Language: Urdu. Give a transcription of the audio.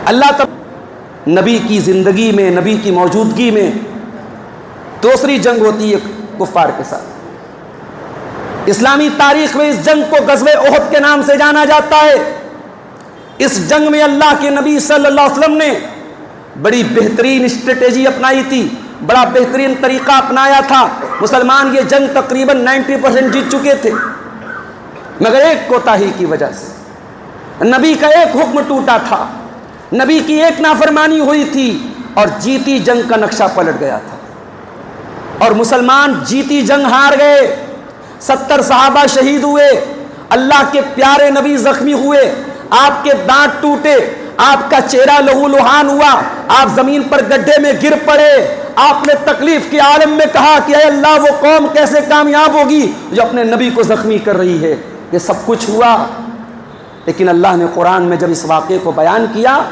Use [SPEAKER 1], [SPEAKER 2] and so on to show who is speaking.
[SPEAKER 1] اللہ تب نبی کی زندگی میں، نبی کی موجودگی میں دوسری جنگ ہوتی ہے کفار کے ساتھ۔ اسلامی تاریخ میں اس جنگ کو غزوہ احد کے نام سے جانا جاتا ہے۔ اس جنگ میں اللہ کے نبی صلی اللہ علیہ وسلم نے بڑی بہترین اسٹریٹجی اپنائی تھی، بڑا بہترین طریقہ اپنایا تھا۔ مسلمان یہ جنگ تقریباً 90% جیت چکے تھے، مگر ایک کوتاہی کی وجہ سے نبی کا ایک حکم ٹوٹا تھا، نبی کی ایک نافرمانی ہوئی تھی اور جیتی جنگ کا نقشہ پلٹ گیا تھا اور مسلمان جیتی جنگ ہار گئے۔ 70 صحابہ شہید ہوئے، اللہ کے پیارے نبی زخمی ہوئے، آپ کے دانت ٹوٹے، آپ کا چہرہ لہو لہان ہوا، آپ زمین پر گڈھے میں گر پڑے۔ آپ نے تکلیف کے عالم میں کہا کہ اے اللہ وہ قوم کیسے کامیاب ہوگی جو اپنے نبی کو زخمی کر رہی ہے۔ یہ سب کچھ ہوا، لیکن اللہ نے قرآن میں جب اس واقعے کو بیان کیا